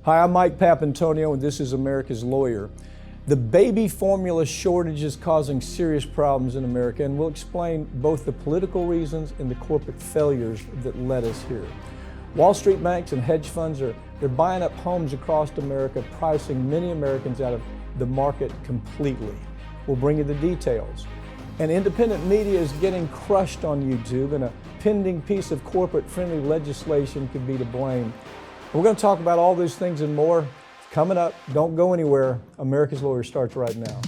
Hi, I'm Mike Papantonio, and this is America's Lawyer. The baby formula shortage is causing serious problems in America, and we'll explain both the political reasons and the corporate failures that led us here. Wall Street banks and hedge funds they're buying up homes across America, pricing many Americans out of the market completely. We'll bring you the details. And independent media is getting crushed on YouTube, and a pending piece of corporate-friendly legislation could be to blame. We're going to talk about all these things and more coming up. Don't go anywhere. America's Lawyer starts right now.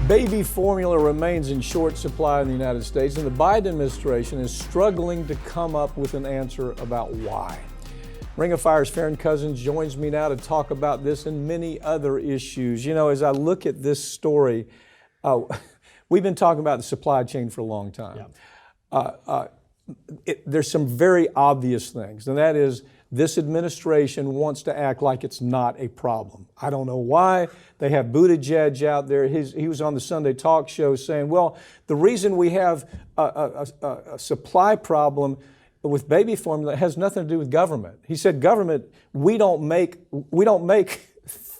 Baby formula remains in short supply in the United States, and the Biden administration is struggling to come up with an answer about why. Ring of Fire's Farron Cousins joins me now to talk about this and many other issues. You know, as I look at this story, we've been talking about the supply chain for a long time. Yeah. There's some very obvious things, and that is this administration wants to act like it's not a problem. I don't know why. They have Buttigieg out there. He was on the Sunday talk show saying, well, the reason we have a supply problem with baby formula has nothing to do with government. He said, government, we don't make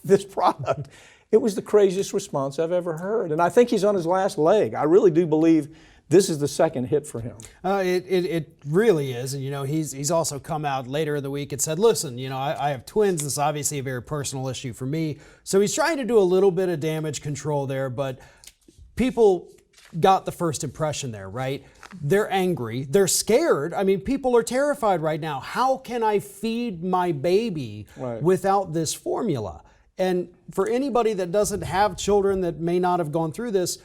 this product. It was the craziest response I've ever heard. And I think he's on his last leg. I really do believe this is the second hit for him. It really is. And, you know, he's also come out later in the week and said, listen, you know, I have twins. This is obviously a very personal issue for me. So he's trying to do a little bit of damage control there, but people got the first impression there, right? They're angry. They're scared. I mean, people are terrified right now. How can I feed my baby without this formula? And for anybody that doesn't have children that may not have gone through this,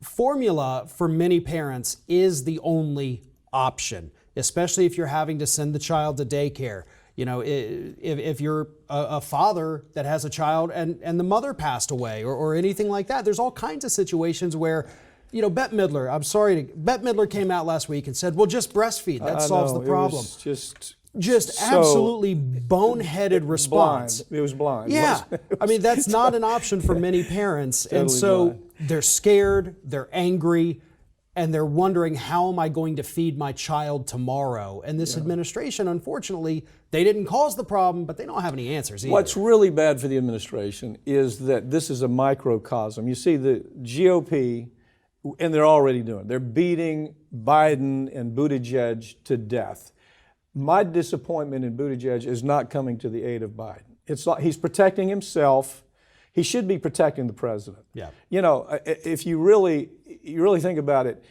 formula for many parents is the only option, especially if you're having to send the child to daycare. You know, if you're a father that has a child and the mother passed away or anything like that, there's all kinds of situations where, you know, Bette Midler came out last week and said, well, just breastfeed. That solves the problem. It was just absolutely boneheaded response. Blind. It was blind. Yeah. I mean, that's not an option for many parents. Totally and so blind. They're scared, they're angry, and they're wondering, how am I going to feed my child tomorrow? And this administration, unfortunately, they didn't cause the problem, but they don't have any answers either. What's really bad for the administration is that this is a microcosm. You see, the GOP, and they're already doing it. They're beating Biden and Buttigieg to death. My disappointment in Buttigieg is not coming to the aid of Biden. It's like he's protecting himself. He should be protecting the president. Yeah. You know, if you really think about it,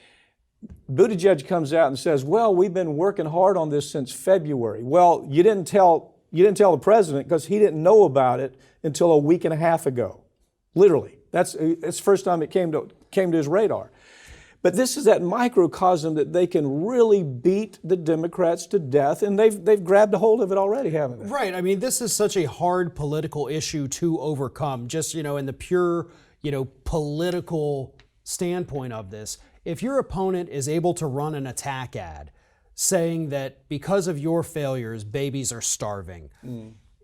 Buttigieg comes out and says, well, we've been working hard on this since February. Well, you didn't tell the president because he didn't know about it until a week and a half ago. Literally. That's the first time it came to his radar. But this is that microcosm that they can really beat the Democrats to death, and they've grabbed a hold of it already, haven't they? Right. I mean, this is such a hard political issue to overcome, just, you know, in the pure, you know, political standpoint of this. If your opponent is able to run an attack ad saying that because of your failures, babies are starving,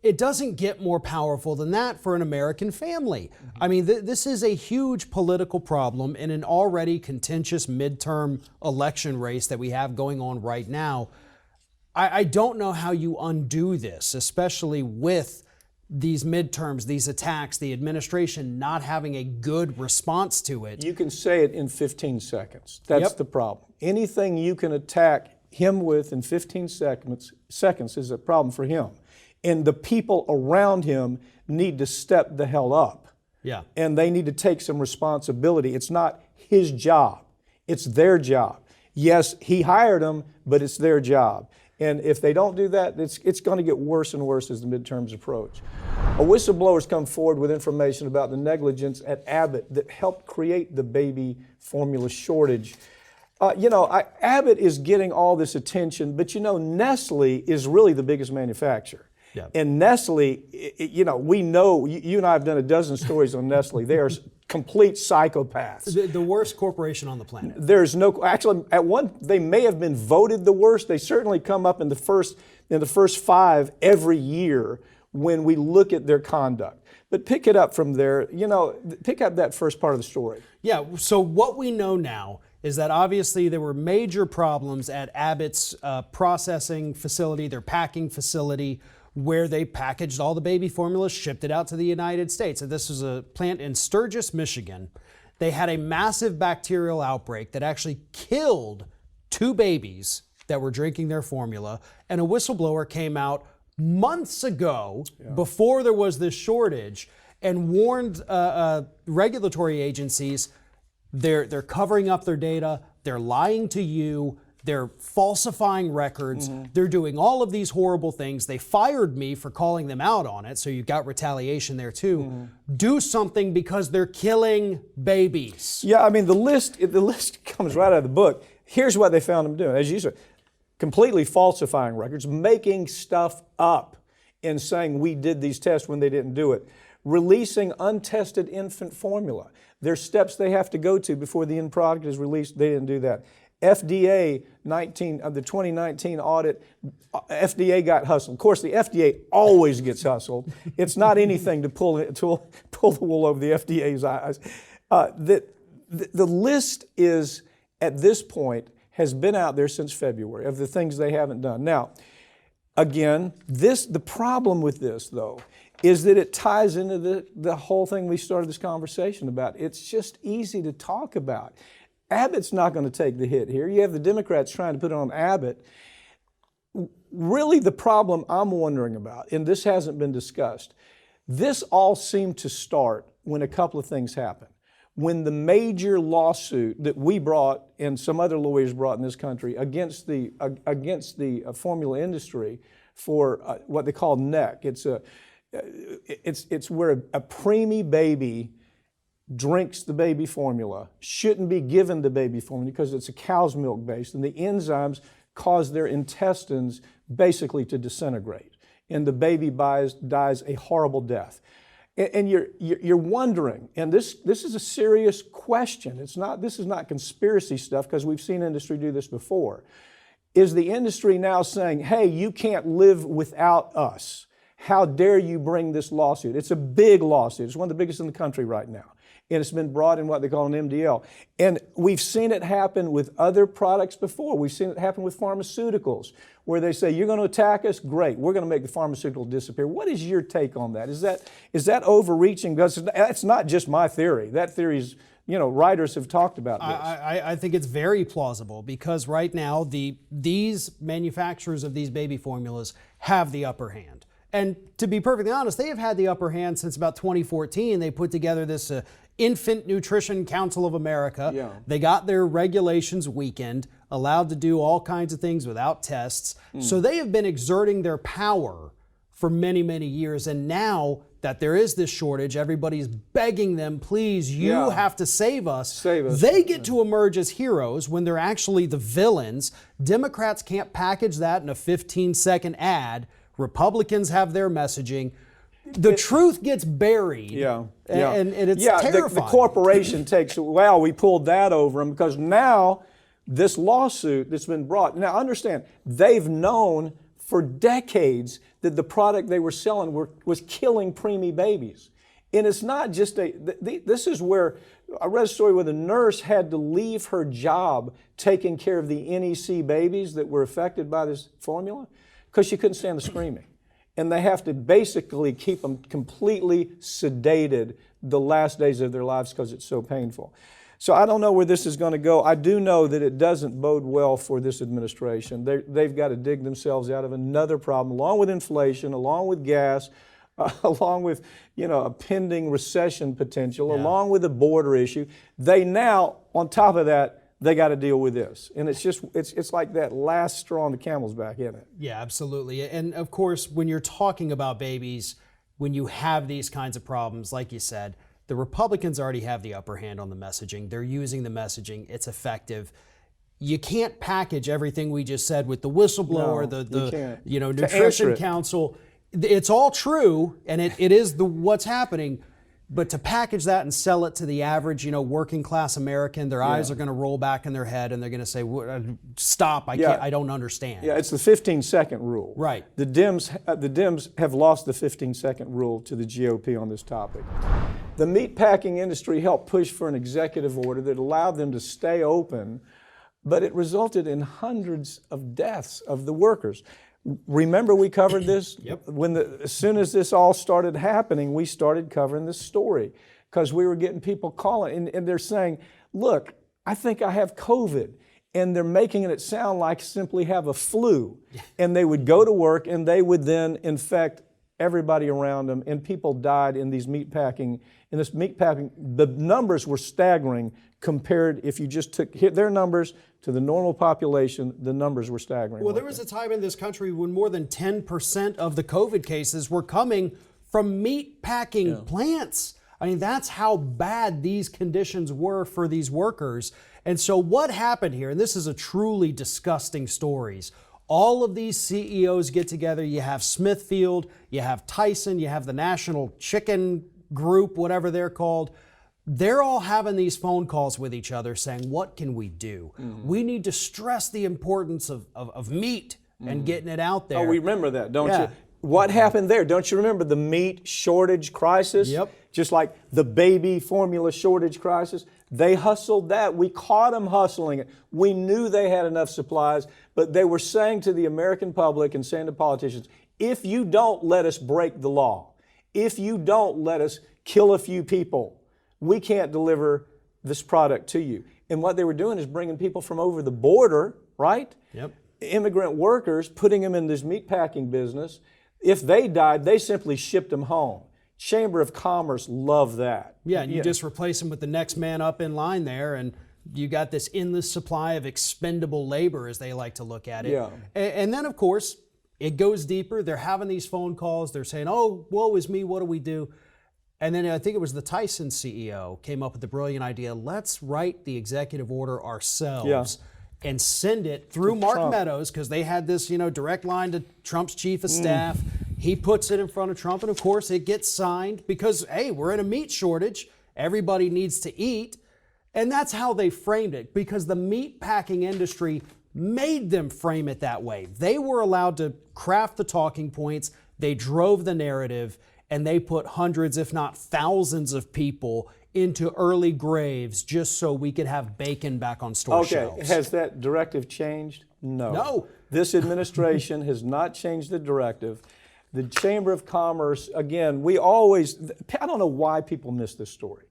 it doesn't get more powerful than that for an American family. I mean, this is a huge political problem in an already contentious midterm election race that we have going on right now. I don't know how you undo this, especially with these midterms, these attacks, the administration not having a good response to it. You can say it in 15 seconds. That's the problem. Anything you can attack him with in 15 seconds is a problem for him. And the people around him need to step the hell up. Yeah. And they need to take some responsibility. It's not his job. It's their job. Yes, he hired them, but it's their job. And if they don't do that, it's going to get worse and worse as the midterms approach. A whistleblower's come forward with information about the negligence at Abbott that helped create the baby formula shortage. Abbott is getting all this attention, but Nestle is really the biggest manufacturer. Yeah. And Nestle, we know, you and I have done a dozen stories on Nestle. They are complete psychopaths. The worst corporation on the planet. There's no, actually, they may have been voted the worst. They certainly come up in the first 5 every year when we look at their conduct. But pick it up from there. Pick up that first part of the story. Yeah, so what we know now is that obviously there were major problems at Abbott's processing facility, their packing facility, where they packaged all the baby formula, shipped it out to the United States. And this was a plant in Sturgis, Michigan. They had a massive bacterial outbreak that actually killed 2 babies that were drinking their formula. And a whistleblower came out months ago, before there was this shortage, and warned regulatory agencies they're covering up their data, they're lying to you, they're falsifying records, they're doing all of these horrible things. They fired me for calling them out on it, so you've got retaliation there too. Do something because they're killing babies. Yeah, I mean, the list comes right out of the book. Here's what they found them doing. As you said, completely falsifying records, making stuff up and saying we did these tests when they didn't do it. Releasing untested infant formula. There's steps they have to go to before the end product is released. They didn't do that. FDA the 2019 audit, FDA got hustled. Of course, the FDA always gets hustled. It's not anything to pull the wool over the FDA's eyes. The list is, at this point, has been out there since February of the things they haven't done. Now, again, the problem with this, though, is that it ties into the whole thing we started this conversation about. It's just easy to talk about. Abbott's not going to take the hit here. You have the Democrats trying to put it on Abbott. Really, the problem I'm wondering about, and this hasn't been discussed, this all seemed to start when a couple of things happened. When the major lawsuit that we brought and some other lawyers brought in this country against the formula industry for what they call NEC. It's where a preemie baby drinks the baby formula, shouldn't be given the baby formula because it's a cow's milk based, and the enzymes cause their intestines basically to disintegrate, and the baby dies a horrible death. And you're wondering, and this is a serious question. This is not conspiracy stuff, because we've seen industry do this before. Is the industry now saying, hey, you can't live without us? How dare you bring this lawsuit? It's a big lawsuit. It's one of the biggest in the country right now. And it's been brought in what they call an MDL. And we've seen it happen with other products before. We've seen it happen with pharmaceuticals, where they say, you're going to attack us? Great. We're going to make the pharmaceutical disappear. What is your take on that? Is that overreaching? Because that's not just my theory. That theory's, writers have talked about this. I think it's very plausible, because right now these manufacturers of these baby formulas have the upper hand. And to be perfectly honest, they have had the upper hand since about 2014. They put together this Infant Nutrition Council of America. Yeah. They got their regulations weakened, allowed to do all kinds of things without tests. So they have been exerting their power for many, many years. And now that there is this shortage, everybody's begging them, please, you have to save us. Save us. They get to emerge as heroes when they're actually the villains. Democrats can't package that in a 15-second ad. Republicans have their messaging. The truth gets buried. And it's terrifying. The corporation takes, we pulled that over them, because now this lawsuit that's been brought, now understand, they've known for decades that the product they were selling was killing preemie babies. And it's not just this is where I read a story where the nurse had to leave her job taking care of the NEC babies that were affected by this formula, because she couldn't stand the screaming. And they have to basically keep them completely sedated the last days of their lives because it's so painful. So I don't know where this is going to go. I do know that it doesn't bode well for this administration. They've got to dig themselves out of another problem, along with inflation, along with gas, along with a pending recession potential, along with the border issue. They now, on top of that, they got to deal with this. And it's like that last straw on the camel's back, isn't it? Yeah, absolutely. And of course, when you're talking about babies, when you have these kinds of problems, like you said, the Republicans already have the upper hand on the messaging. They're using the messaging. It's effective. You can't package everything we just said with the whistleblower, the Nutrition Council. It's all true, and it is what's happening. But to package that and sell it to the average, working class American, their eyes are going to roll back in their head and they're going to say, "Stop! I can't. I don't understand." Yeah, it's the 15-second rule. Right. The Dems have lost the 15-second rule to the GOP on this topic. The meatpacking industry helped push for an executive order that allowed them to stay open, but it resulted in hundreds of deaths of the workers. Remember we covered this? Yep. As soon as this all started happening, we started covering this story because we were getting people calling and they're saying, "Look, I think I have COVID." And they're making it sound like simply have a flu. And they would go to work and they would then infect everybody around them, and people died in this meatpacking. The numbers were staggering compared, if you just hit their numbers to the normal population, the numbers were staggering. Well, there was a time in this country when more than 10% of the COVID cases were coming from meatpacking plants. I mean, that's how bad these conditions were for these workers. And so what happened here, and this is a truly disgusting story. All of these CEOs get together. You have Smithfield, you have Tyson, you have the National Chicken Group, whatever they're called. They're all having these phone calls with each other saying, what can we do? We need to stress the importance of meat and getting it out there. Oh, we remember that, don't you? What happened there? Don't you remember the meat shortage crisis? Yep. Just like the baby formula shortage crisis. They hustled that. We caught them hustling it. We knew they had enough supplies, but they were saying to the American public and saying to politicians, if you don't let us break the law, if you don't let us kill a few people, we can't deliver this product to you. And what they were doing is bringing people from over the border, right? Yep. Immigrant workers, putting them in this meatpacking business. If they died, they simply shipped them home. Chamber of Commerce loved that. Yeah, and you just replace them with the next man up in line there, and you got this endless supply of expendable labor, as they like to look at it. Yeah. And then, of course, it goes deeper. They're having these phone calls. They're saying, oh, woe is me, what do we do? And then I think it was the Tyson CEO came up with the brilliant idea, let's write the executive order ourselves and send it through Mark Trump. Meadows, because they had this, direct line to Trump's chief of staff. He puts it in front of Trump, and of course it gets signed because, hey, we're in a meat shortage. Everybody needs to eat. And that's how they framed it, because the meat packing industry made them frame it that way. They were allowed to craft the talking points. They drove the narrative, and they put hundreds, if not thousands of people into early graves just so we could have bacon back on store shelves. Okay, has that directive changed? No. No. This administration has not changed the directive. The Chamber of Commerce, again, I don't know why people miss this story.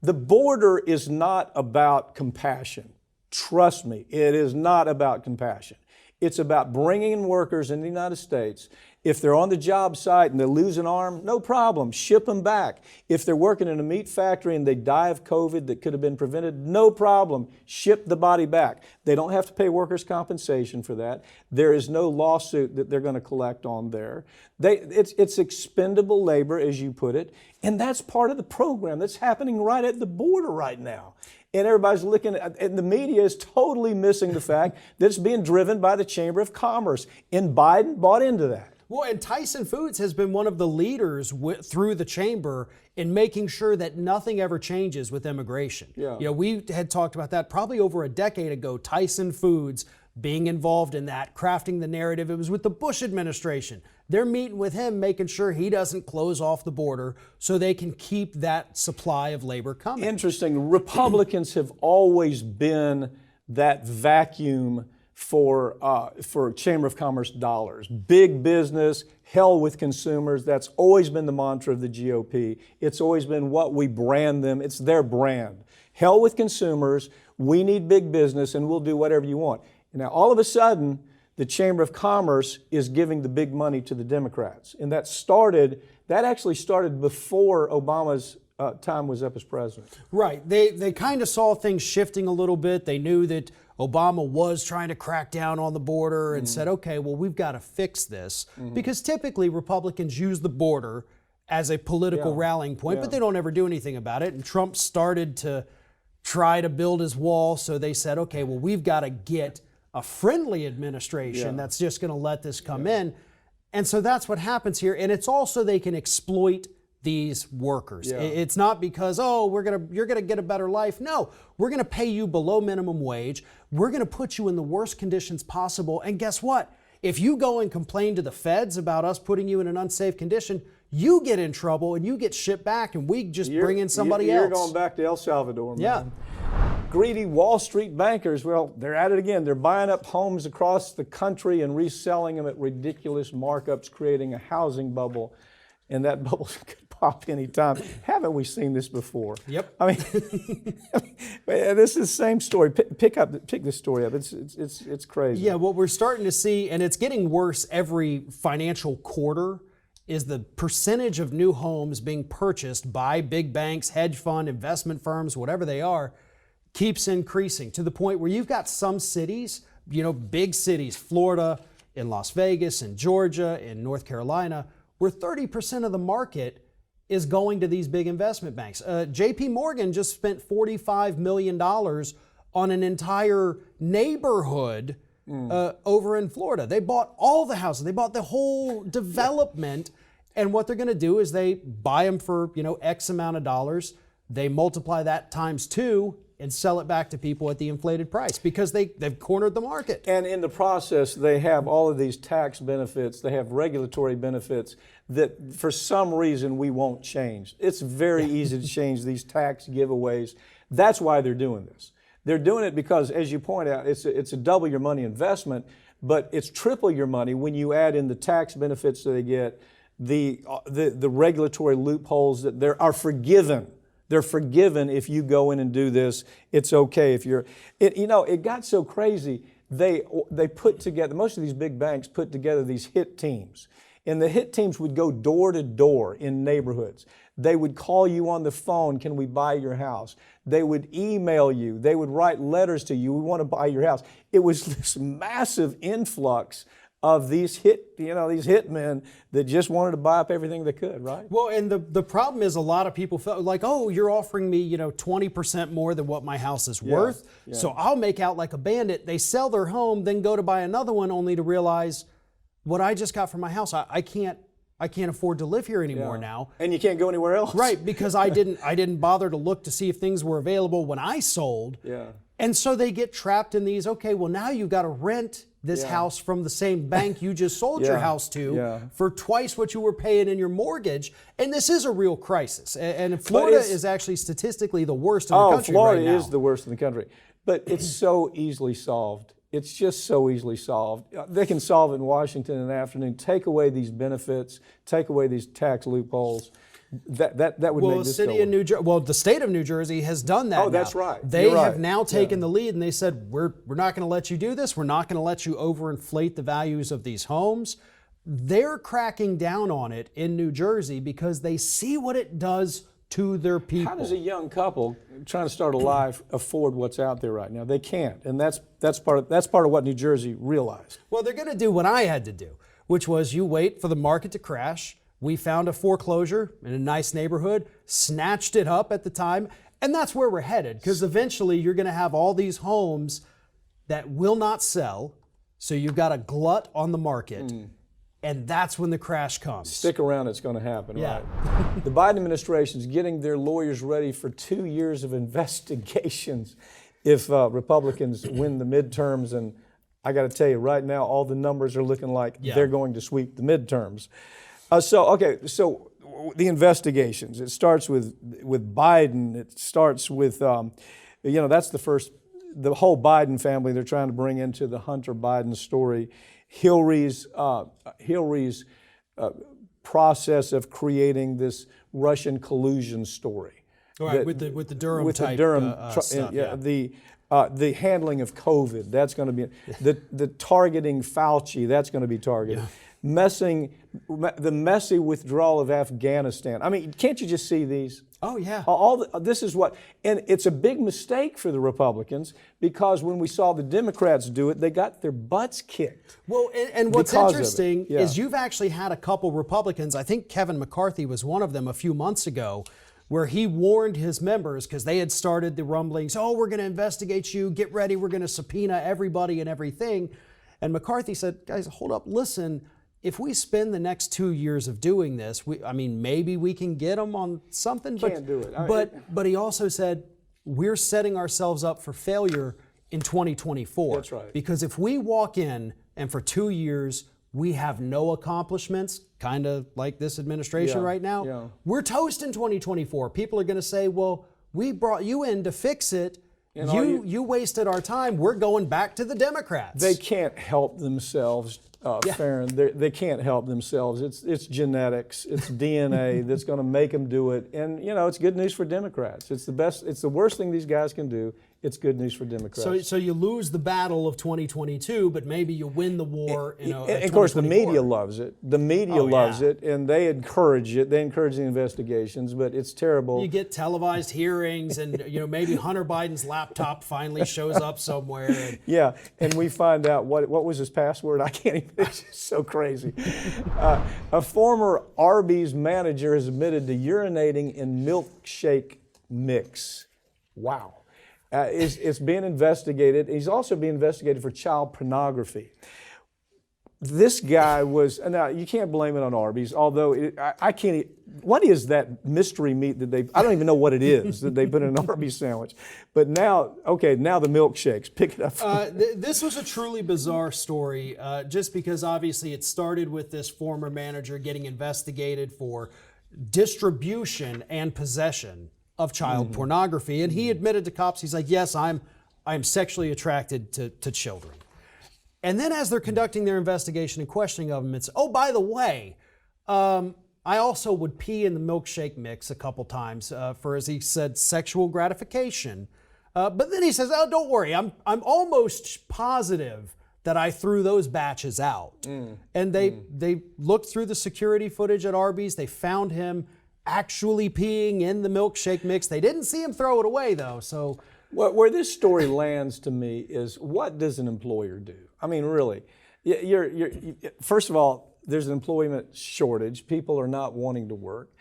The border is not about compassion. Trust me, it is not about compassion. It's about bringing in workers in the United States. If they're on the job site and they lose an arm, no problem, ship them back. If they're working in a meat factory and they die of COVID that could have been prevented, no problem, ship the body back. They don't have to pay workers' compensation for that. There is no lawsuit that they're going to collect on there. It's expendable labor, as you put it, and that's part of the program that's happening right at the border right now. And everybody's looking at, and the media is totally missing the fact that it's being driven by the Chamber of Commerce. And Biden bought into that. Well, and Tyson Foods has been one of the leaders through the chamber in making sure that nothing ever changes with immigration. Yeah. We had talked about that probably over a decade ago, Tyson Foods being involved in that, crafting the narrative. It was with the Bush administration. They're meeting with him, making sure he doesn't close off the border so they can keep that supply of labor coming. Interesting. Republicans have always been that vacuum for Chamber of Commerce dollars. Big business, hell with consumers. That's always been the mantra of the GOP. It's always been what we brand them. It's their brand. Hell with consumers. We need big business, and we'll do whatever you want. Now, all of a sudden, the Chamber of Commerce is giving the big money to the Democrats. And that actually started before Obama's time was up as president. Right. They kind of saw things shifting a little bit. They knew that Obama was trying to crack down on the border and said, okay, well, we've got to fix this. Because typically Republicans use the border as a political rallying point, but they don't ever do anything about it. And Trump started to try to build his wall. So they said, okay, well, we've got to get a friendly administration that's just going to let this come in. And so that's what happens here. And it's also they can exploit these workers. Yeah. It's not because, oh, you're gonna get a better life. No, we're gonna pay you below minimum wage. We're gonna put you in the worst conditions possible. And guess what? If you go and complain to the feds about us putting you in an unsafe condition, you get in trouble and you get shipped back, and we just bring in somebody else. You're going back to El Salvador, man. Yeah. Greedy Wall Street bankers, well, they're at it again. They're buying up homes across the country and reselling them at ridiculous markups, creating a housing bubble. And that bubble could pop anytime. Haven't we seen this before? Yep. I mean, this is the same story. Pick this story up. It's crazy. Yeah, what we're starting to see, and it's getting worse every financial quarter, is the percentage of new homes being purchased by big banks, hedge fund, investment firms, whatever they are, keeps increasing to the point where you've got some cities, big cities, Florida, in Las Vegas, in Georgia, in North Carolina, where 30% of the market is going to these big investment banks. JP Morgan just spent $45 million on an entire neighborhood over in Florida. They bought all the houses. They bought the whole development. And what they're going to do is they buy them for, X amount of dollars. They multiply that times 2 and sell it back to people at the inflated price because they've cornered the market. And in the process, they have all of these tax benefits, they have regulatory benefits that for some reason we won't change. It's very easy to change these tax giveaways. That's why they're doing this. They're doing it because, as you point out, it's a double your money investment, but it's triple your money when you add in the tax benefits that they get, the regulatory loopholes that are forgiven. They're forgiven if you go in and do this. It's okay if you're. It got so crazy. They put together. Most of these big banks put together these hit teams, and the hit teams would go door to door in neighborhoods. They would call you on the phone. Can we buy your house? They would email you. They would write letters to you. We want to buy your house. It was this massive influx of these hitmen that just wanted to buy up everything they could, right? Well, and the problem is a lot of people felt like, oh, you're offering me, 20% more than what my house is worth. Yeah. So I'll make out like a bandit. They sell their home, then go to buy another one only to realize what I just got from my house, I can't afford to live here anymore now. And you can't go anywhere else. Right, because I didn't bother to look to see if things were available when I sold. Yeah. And so they get trapped in these, okay, well now you've got to rent this house from the same bank you just sold your house to for twice what you were paying in your mortgage. And this is a real crisis. And Florida is actually statistically the worst in the country Florida right now. is the worst in the country. But it's so easily solved. It's just so easily solved. They can solve it in Washington in the afternoon. Take away these benefits. Take away these tax loopholes. That would make this the state of New Jersey has done that. Oh, that's right. They have now taken the lead, and they said, we're not going to let you do this. We're not going to let you overinflate the values of these homes. They're cracking down on it in New Jersey because they see what it does to their people. How does a young couple trying to start a life afford what's out there right now? They can't, and that's part of what New Jersey realized. Well, they're going to do what I had to do, which was you wait for the market to crash. We found a foreclosure in a nice neighborhood, snatched it up at the time, and that's where we're headed, because eventually you're going to have all these homes that will not sell, so you've got a glut on the market, and that's when the crash comes. Stick around, it's going to happen, Yeah. right? The Biden administration is getting their lawyers ready for 2 years of investigations if Republicans win the midterms, and I got to tell you, right now, all the numbers are looking like they're going to sweep the midterms. So the investigations, it starts with Biden. It starts with, that's the whole Biden family they're trying to bring into the Hunter Biden story. Hillary's process of creating this Russian collusion story. All right, with the Durham type stuff. The handling of COVID, that's going to be the targeting Fauci, that's going to be targeted. Yeah. The messy withdrawal of Afghanistan. I mean, can't you just see these? Oh, yeah. This is what, and it's a big mistake for the Republicans because when we saw the Democrats do it, they got their butts kicked. Well, and what's interesting is you've actually had a couple Republicans, I think Kevin McCarthy was one of them a few months ago, where he warned his members because they had started the rumblings, oh, we're going to investigate you, get ready, we're going to subpoena everybody and everything. And McCarthy said, guys, hold up, listen, if we spend the next 2 years of doing this, maybe we can get them on something. Can't do it. But he also said we're setting ourselves up for failure in 2024. That's right. Because if we walk in and for 2 years we have no accomplishments, kind of like this administration right now, we're toast in 2024. People are going to say, well, we brought you in to fix it. You wasted our time. We're going back to the Democrats. They can't help themselves, Farron. They can't help themselves. It's genetics. It's DNA that's going to make them do it. And, it's good news for Democrats. It's the best. It's the worst thing these guys can do. It's good news for Democrats. So you lose the battle of 2022, but maybe you win the war in and of course, the media loves it. The media loves it, and they encourage it. They encourage the investigations, but it's terrible. You get televised hearings, and maybe Hunter Biden's laptop finally shows up somewhere. Yeah, and we find out what was his password. I can't even. It's just so crazy. A former Arby's manager has admitted to urinating in milkshake mix. Wow. It's being investigated. He's also being investigated for child pornography. This guy was, now you can't blame it on Arby's, although I can't, what is that mystery meat that I don't even know what it is that they put in an Arby's sandwich. But now the milkshakes, pick it up. This was a truly bizarre story, just because obviously it started with this former manager getting investigated for distribution and possession of child pornography. And he admitted to cops, he's like, yes, I'm sexually attracted to children. And then as they're conducting their investigation and questioning of him, it's, oh, by the way, I also would pee in the milkshake mix a couple times for, as he said, sexual gratification. But then he says, oh, don't worry, I'm almost positive that I threw those batches out. And they looked through the security footage at Arby's. They found him actually peeing in the milkshake mix. They didn't see him throw it away, though. So, where this story lands to me is, what does an employer do? I mean, really, first of all, there's an employment shortage. People are not wanting to work.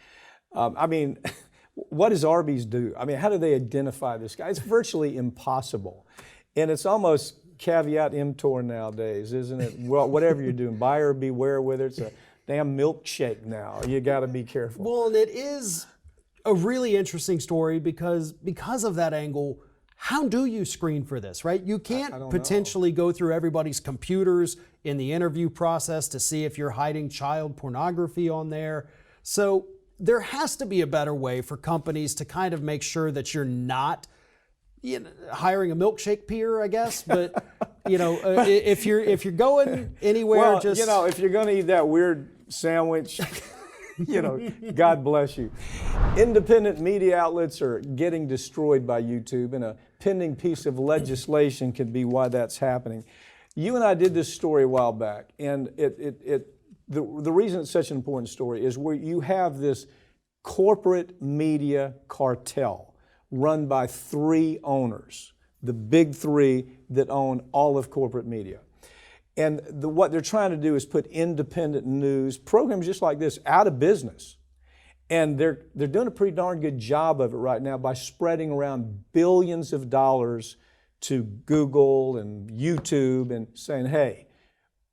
What does Arby's do? I mean, how do they identify this guy? It's virtually impossible, and it's almost caveat emptor nowadays, isn't it? Well, whatever you're doing, buyer beware. Whether it's a damn milkshake now, you got to be careful. Well, and it is a really interesting story because of that angle. How do you screen for this, right? You can't potentially go through everybody's computers in the interview process to see if you're hiding child pornography on there. So there has to be a better way for companies to kind of make sure that you're not hiring a milkshake peer, I guess. But if you're going anywhere, if you're going to eat that weird sandwich, God bless you. Independent media outlets are getting destroyed by YouTube, and a pending piece of legislation could be why that's happening. You and I did this story a while back, and the reason it's such an important story is where you have this corporate media cartel run by three owners, the big three that own all of corporate media. And what they're trying to do is put independent news programs just like this out of business. And they're doing a pretty darn good job of it right now by spreading around billions of dollars to Google and YouTube and saying, hey,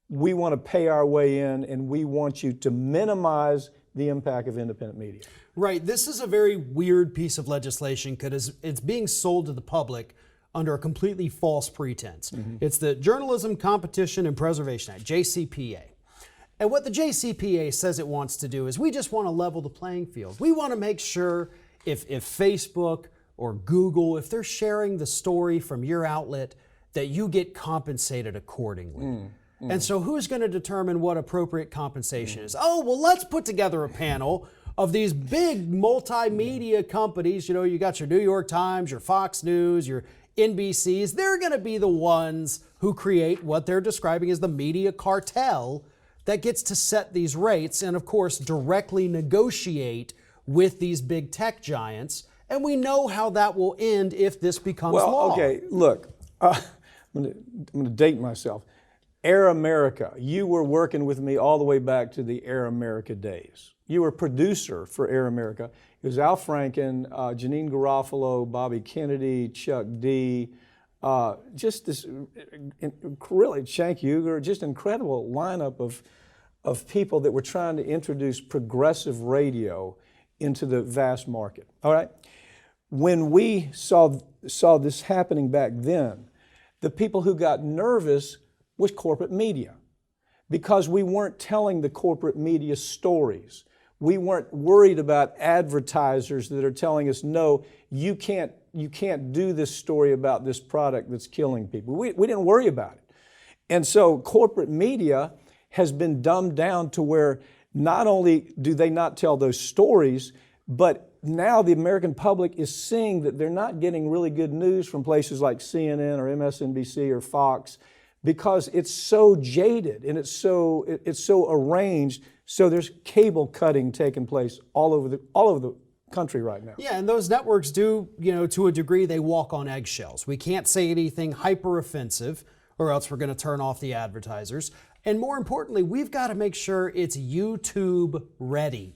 we want to pay our way in and we want you to minimize the impact of independent media. Right. This is a very weird piece of legislation because it's being sold to the public under a completely false pretense. It's the Journalism Competition and Preservation Act, JCPA. And what the JCPA says it wants to do is we just want to level the playing field. We want to make sure if Facebook or Google, if they're sharing the story from your outlet, that you get compensated accordingly. And so who's going to determine what appropriate compensation is? Oh, well, let's put together a panel of these big multimedia companies. You got your New York Times, your Fox News, your NBCs. They're going to be the ones who create what they're describing as the media cartel that gets to set these rates and, of course, directly negotiate with these big tech giants. And we know how that will end if this becomes law. Okay, look, I'm going to date myself. Air America, you were working with me all the way back to the Air America days. You were producer for Air America. It was Al Franken, Janine Garofalo, Bobby Kennedy, Chuck D, just this really, Cenk Uygur, just incredible lineup of people that were trying to introduce progressive radio into the vast market. All right? When we saw this happening back then, the people who got nervous was corporate media, because we weren't telling the corporate media stories. We weren't worried about advertisers that are telling us, no, you can't do this story about this product that's killing people. We didn't worry about it. And so corporate media has been dumbed down to where not only do they not tell those stories, but now the American public is seeing that they're not getting really good news from places like CNN or MSNBC or Fox, because it's so jaded and it's so arranged. So there's cable cutting taking place all over the country right now. Yeah, and those networks do, to a degree, they walk on eggshells. We can't say anything hyper offensive, or else we're going to turn off the advertisers. And more importantly, we've got to make sure it's YouTube ready.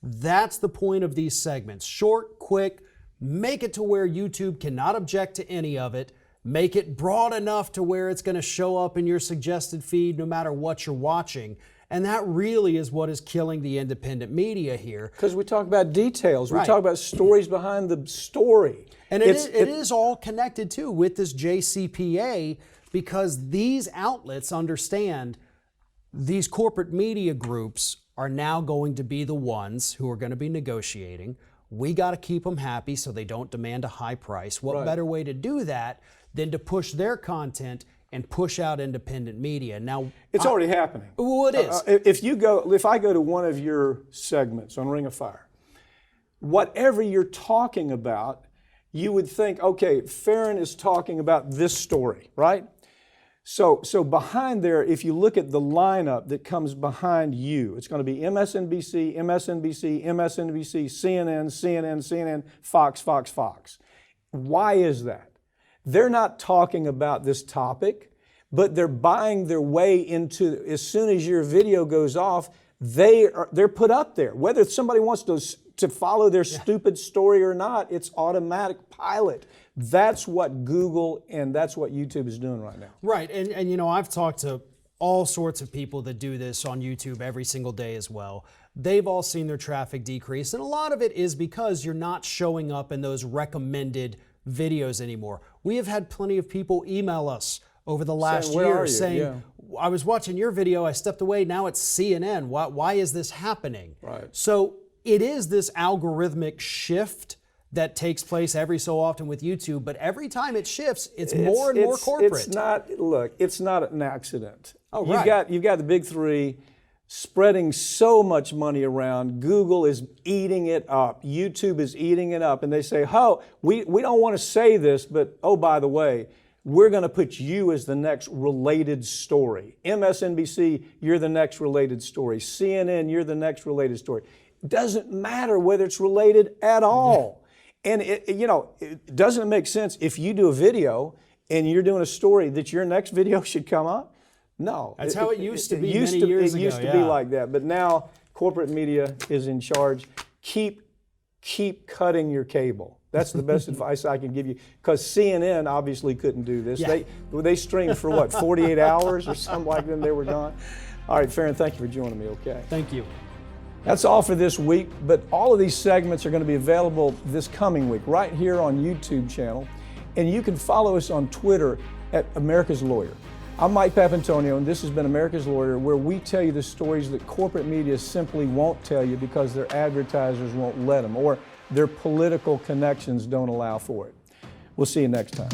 That's the point of these segments. Short, quick, make it to where YouTube cannot object to any of it. Make it broad enough to where it's going to show up in your suggested feed no matter what you're watching. And that really is what is killing the independent media here. Because we talk about details. Right. We talk about stories behind the story. And it is all connected too with this JCPA, because these outlets understand these corporate media groups are now going to be the ones who are going to be negotiating. We got to keep them happy so they don't demand a high price. What better way to do that than to push their content and push out independent media? Now, it's already happening. Well, it is. If I go to one of your segments on Ring of Fire, whatever you're talking about, you would think, okay, Farron is talking about this story, right? So behind there, if you look at the lineup that comes behind you, it's going to be MSNBC, MSNBC, MSNBC, CNN, CNN, CNN, Fox, Fox, Fox. Why is that? They're not talking about this topic, but they're buying their way into, as soon as your video goes off, they're put up there. Whether somebody wants to follow their stupid story or not, it's automatic pilot. That's what Google and that's what YouTube is doing right now. Right, and I've talked to all sorts of people that do this on YouTube every single day as well. They've all seen their traffic decrease, and a lot of it is because you're not showing up in those recommended videos anymore. We have had plenty of people email us over the last year saying, I was watching your video, I stepped away, now it's CNN. Why is this happening? Right. So it is this algorithmic shift that takes place every so often with YouTube, but every time it shifts, it's more and more corporate. It's not an accident. Oh, right. You've got the big three spreading so much money around. Google is eating it up. YouTube is eating it up. And they say, we don't want to say this, but oh, by the way, we're going to put you as the next related story. MSNBC, you're the next related story. CNN, you're the next related story. It doesn't matter whether it's related at all. And it doesn't make sense if you do a video and you're doing a story that your next video should come up. No. That's how it used to be many years ago. It used to be like that. But now corporate media is in charge. Keep cutting your cable. That's the best advice I can give you. Because CNN obviously couldn't do this. Yeah. They streamed for 48 hours or something like that, and they were gone. All right, Farron, thank you for joining me, okay? Thank you. That's all for this week, but all of these segments are going to be available this coming week right here on YouTube channel. And you can follow us on Twitter at America's Lawyer. I'm Mike Papantonio, and this has been America's Lawyer, where we tell you the stories that corporate media simply won't tell you because their advertisers won't let them, or their political connections don't allow for it. We'll see you next time.